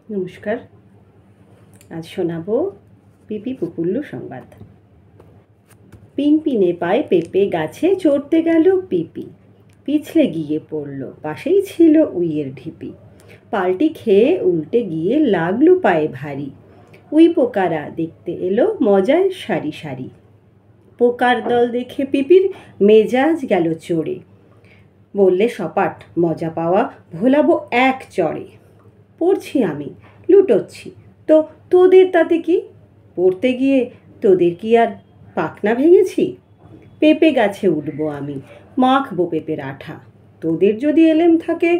নমস্কার। আজ শোনাবো পিপি পুপুল্লু সংবাদ। পিনপিনে পায়ে পেঁপে গাছে চড়তে গেল পিপি, পিছলে গিয়ে পড়ল, পাশেই ছিল উইয়ের ঢিপি। পাল্টি খেয়ে উল্টে গিয়ে লাগলো পায়ে ভারী। উই পোকারা দেখতে এলো মজায় সারি সারি। পোকার দল দেখে পিপির মেজাজ গেল চড়ে, বললে সপাট মজা পাওয়া ভোলাবো এক চড়ে। পড়ছি আমি, লুটোচ্ছি, তো তোদের তাতে কি? পড়তে গিয়ে তোদের কি আর পাখনা ভেঙেছি? পেঁপে গাছে উঠবো আমি, মাখবো পেঁপের আঠা। তোদের যদি এলেম থাকে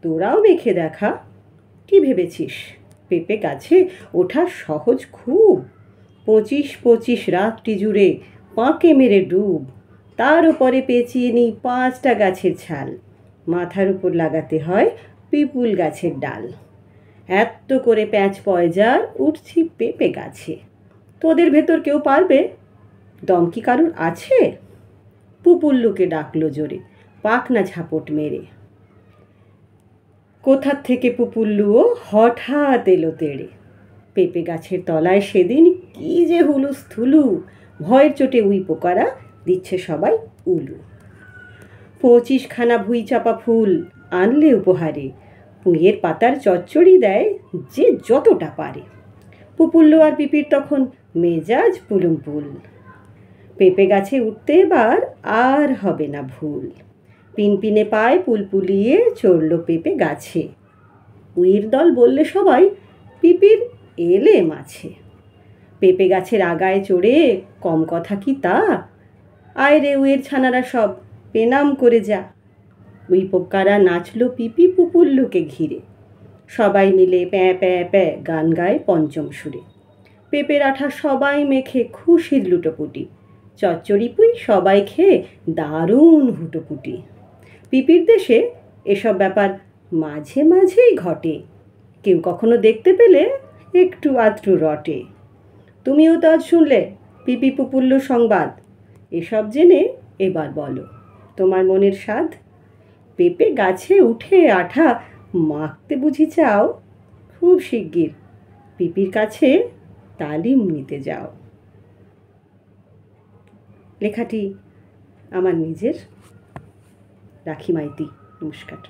তোরাও মেখে দেখা। কি ভেবেছিস পেঁপে গাছে ওঠা সহজ খুব? 25 রাত্রি জুড়ে পাঁকে মেরে ডুব, তার উপরে পেঁচিয়ে নিই 5টা গাছের ছাল, মাথার উপর লাগাতে হয় পিপুল গাছের ডাল। এত করে প্যাঁচ পয়জার উঠছি পেঁপে গাছে। তোদের ভেতর কেউ পারবে? দম কি কারুর আছে? পুপুল্লুকে ডাকলো জোরে, পাখনা ঝাপট মেরে। কোথার থেকে পুপুল্লুও হঠাৎ এলো তেড়ে। পেঁপে গাছের তলায় সেদিন কি যে হুলুস্থুলু, ভয়ের চোটে উই পোকারা দিচ্ছে সবাই উলু। 25খানা ভুঁই চাপা ফুল আনলে উপহারে, পুঁইয়ের পাতার চচ্চড়ি দেয় যে যতটা পারে। পুপুল্লু আর পিপির তখন মেজাজ পুলুমপুল। পেঁপে গাছে উঠতে এবার আর হবে না ভুল। পিনপিনে পায়ে পুলপুলিয়ে চড়ল পেঁপে গাছে। উইয়ের দল বললে সবাই পিপির এলে মাছে। পেঁপে গাছের আগায় চড়ে কম কথা কি তা? আয় রে উইয়ের ছানারা সব, পেনাম করে যা। উই পোকারা নাচলো পিপি পুপুল্লুকে ঘিরে। সবাই মিলে প্যাঁ প্যাঁ প্যাঁ গান গায় পঞ্চম সুরে। পেঁপের আঠা সবাই মেখে খুশির লুটোপুটি, চচ্চড়ি পুই সবাই খেয়ে দারুণ হুটোপুটি। পিপির দেশে এসব ব্যাপার মাঝে মাঝেই ঘটে, কেউ কখনো দেখতে পেলে একটু আধটু রটে। তুমিও তো আজ শুনলে পিপি পুপুল্লু সংবাদ, এসব জেনে এবার বলো তোমার মনের স্বাদ। পেঁপে গাছে উঠে আঠা মাখতে বুঝি চাও? খুব শিগগির পিপির কাছে তালিম নিতে যাও। লেখাটি আমার নিজের, রাখি মাইতি। নমস্কার।